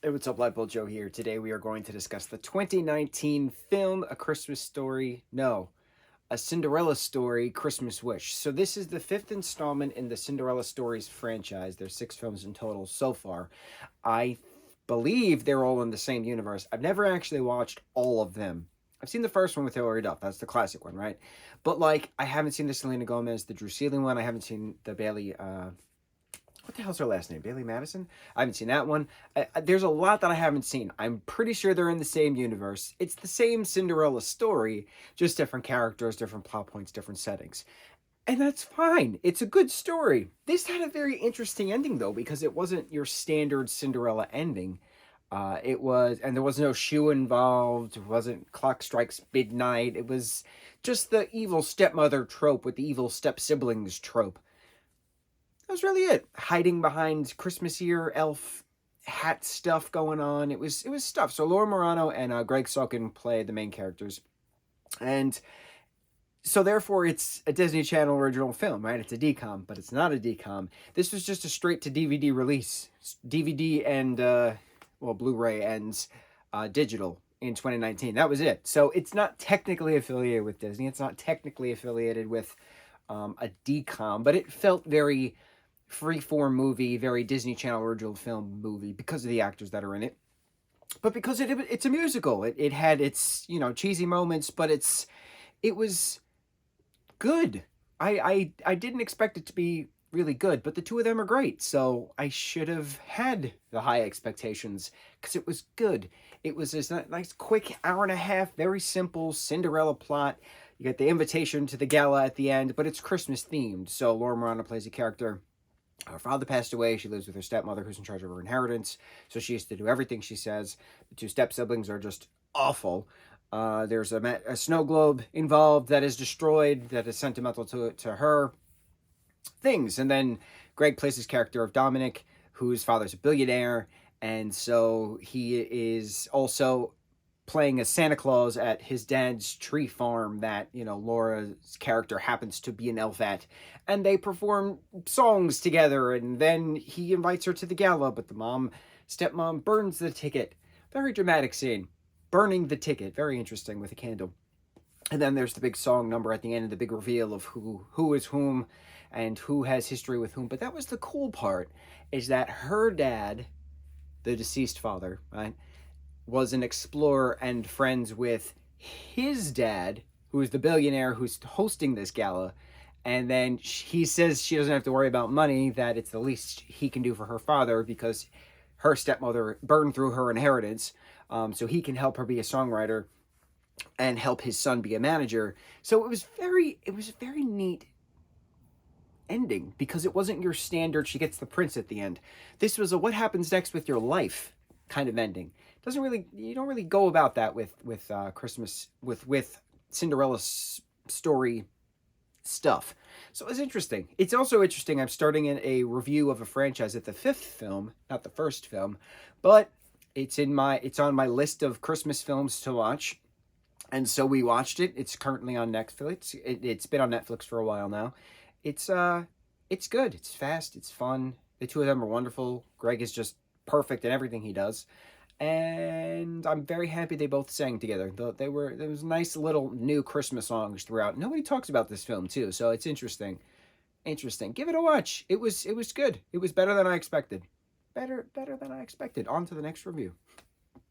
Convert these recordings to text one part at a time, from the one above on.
Hey, what's up, lightboltjoe here. Today we are going to discuss the 2019 film A Christmas Story. No, A Cinderella Story, Christmas Wish. So this is the fifth installment in the Cinderella Stories franchise. There's 6 films in total so far. I believe they're all in the same universe. I've never actually watched all of them. I've seen the first one with Hilary Duff. That's the classic one, right? But like, I haven't seen the Selena Gomez, the Drew Seeley one. I haven't seen the Bailey what the hell's her last name? Bailey Madison? I haven't seen that one. There's a lot that I haven't seen. I'm pretty sure they're in the same universe. It's the same Cinderella story, just different characters, different plot points, different settings. And that's fine. It's a good story. This had a very interesting ending, though, because it wasn't your standard Cinderella ending. And there was no shoe involved. It wasn't clock strikes midnight. It was just the evil stepmother trope with the evil step siblings trope. That was really it. Hiding behind Christmas year elf hat stuff going on. It was stuff. So Laura Morano and Greg Sulkin play the main characters, and so therefore it's a Disney Channel original film, right? It's a DCOM, but it's not a DCOM. This was just a straight to DVD release, DVD and Blu-ray and digital in 2019. That was it. So it's not technically affiliated with Disney. It's not technically affiliated with a DCOM, but it felt very freeform movie, very Disney Channel original film movie because of the actors that are in it. But because it's a musical, it had its cheesy moments, but it was good. I didn't expect it to be really good, but the two of them are great, so I should have had the high expectations because it was good. It was this nice, quick hour and a half, very simple Cinderella plot. You get the invitation to the gala at the end, but it's Christmas themed. So Laura Morano plays a character. Her father passed away. She lives with her stepmother, who's in charge of her inheritance. So she has to do everything she says. The two step siblings are just awful. There's a snow globe involved that is destroyed, that is sentimental to her. Things. And then Greg plays his character of Dominic, whose father's a billionaire. And so he is also playing as Santa Claus at his dad's tree farm that, Laura's character happens to be an elf at. And they perform songs together, and then he invites her to the gala, but the stepmom burns the ticket. Very dramatic scene. Burning the ticket. Very interesting with a candle. And then there's the big song number at the end, and the big reveal of who is whom and who has history with whom. But that was the cool part, is that her dad, the deceased father, right, was an explorer and friends with his dad, who is the billionaire who's hosting this gala. And then he says she doesn't have to worry about money, that it's the least he can do for her father because her stepmother burned through her inheritance. So he can help her be a songwriter and help his son be a manager. So it was a very neat ending because it wasn't your standard she gets the prince at the end. This was a what happens next with your life kind of ending. You don't really go about that with Christmas with Cinderella's story stuff. So it's interesting. It's also interesting. I'm starting in a review of a franchise at the 5th film, not the first film, but it's on my list of Christmas films to watch. And so we watched it. It's currently on Netflix. It's been on Netflix for a while now. It's good. It's fast. It's fun. The two of them are wonderful. Greg is just perfect in everything he does. And I'm very happy they both sang together. There was nice little new Christmas songs throughout. Nobody talks about this film too, so it's interesting. Give it a watch. It was good. It was better than I expected. Better than I expected. On to the next review.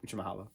Mucho mahalo.